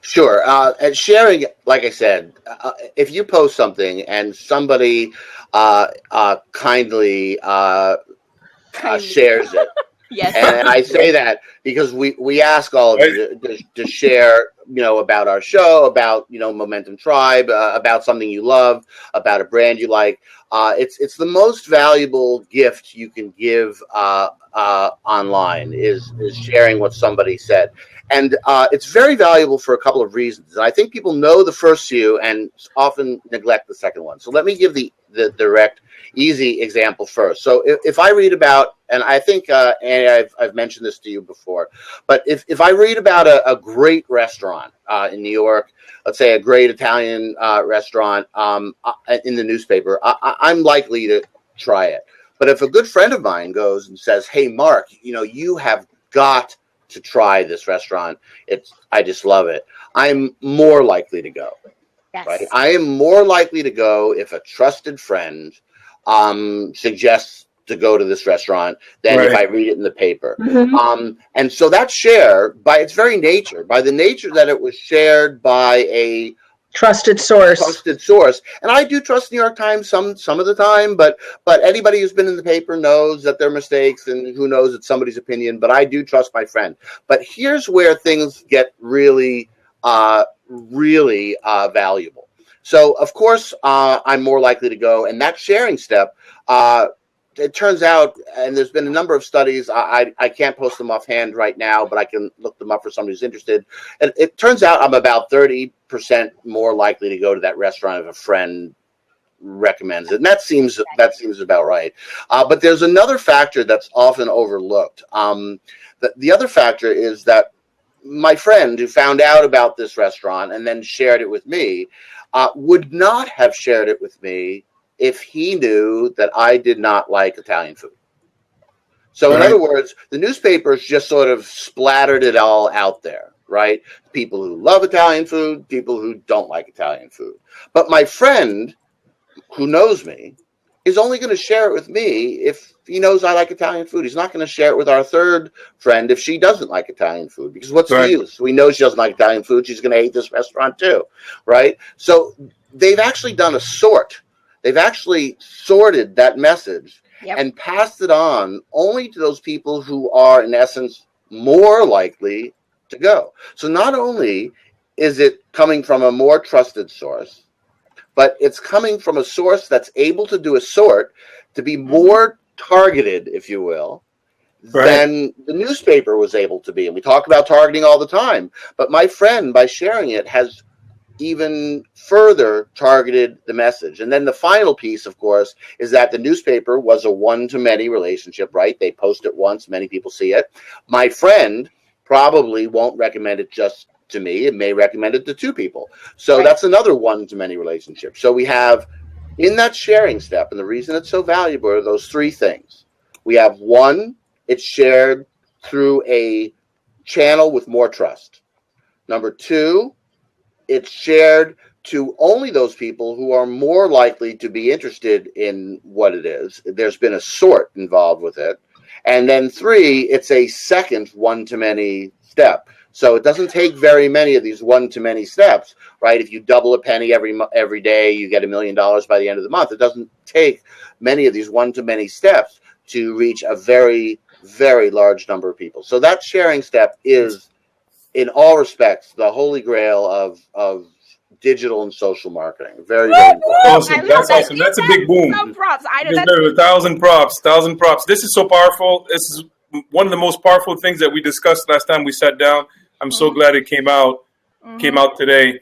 Sure. And sharing, like I said, if you post something and somebody kindly Kindly. shares it, Yes. and I say that because we ask all of Right. you to share, about our show, about, Momentum Tribe, about something you love, about a brand you like. It's the most valuable gift you can give online is sharing what somebody said. And it's very valuable for a couple of reasons. And I think people know the first few and often neglect the second one. So let me give the direct, easy example first. So if I read about, and I think, Annie, I've mentioned this to you before, but if I read about a great restaurant in New York, let's say a great Italian restaurant in the newspaper, I'm likely to try it. But if a good friend of mine goes and says, "Hey, Mark, you have got to try this restaurant. I just love it," I'm more likely to go. Right? Yes. I am more likely to go if a trusted friend suggests to go to this restaurant than if I Right. read it in the paper. Mm-hmm. And so that share, by its very nature, by the nature that it was shared by a Trusted source. trusted source, and I do trust New York Times some of the time, but anybody who's been in the paper knows that there are mistakes, and who knows, it's somebody's opinion. But I do trust my friend. But here's where things get really, really valuable. So of course, I'm more likely to go, and that sharing step. It turns out, and there's been a number of studies, I can't post them offhand right now, but I can look them up for somebody who's interested. And it turns out I'm about 30% more likely to go to that restaurant if a friend recommends it. And that seems about right. But there's another factor that's often overlooked. The other factor is that my friend who found out about this restaurant and then shared it with me would not have shared it with me if he knew that I did not like Italian food. So in Right. other words, the newspapers just sort of splattered it all out there, right? People who love Italian food, people who don't like Italian food. But my friend who knows me is only going to share it with me if he knows I like Italian food. He's not going to share it with our third friend if she doesn't like Italian food, because what's the Right. use? We know she doesn't like Italian food. She's going to hate this restaurant too, right? So they've actually done a sort. They've actually sorted that message Yep. and passed it on only to those people who are, in essence, more likely to go. So not only is it coming from a more trusted source, but it's coming from a source that's able to do a sort to be more targeted, if you will, Right. than the newspaper was able to be. And we talk about targeting all the time. But my friend, by sharing it, has even further targeted the message. And then the final piece, of course, is that the newspaper was a one-to-many relationship, right? They post it once, many people see it. My friend probably won't recommend it just to me. It may recommend it to two people. So Right. that's another one-to-many relationship. So we have, in that sharing step, and the reason it's so valuable are those three things. We have one, it's shared through a channel with more trust. Number two, it's shared to only those people who are more likely to be interested in what it is. There's been a sort involved with it. And then three, it's a second one-to-many step. So it doesn't take very many of these one-to-many steps, right? If you double a penny every day, you get $1 million by the end of the month. It doesn't take many of these one-to-many steps to reach a very, very large number of people. So that sharing step is, in all respects, the holy grail of digital and social marketing. Very, very important. Awesome. I love That's that. awesome. That's a big boom. Some props. I know There's that's been 1,000 props, 1,000 props. This is so powerful. This is one of the most powerful things that we discussed last time we sat down. I'm so glad it came out today.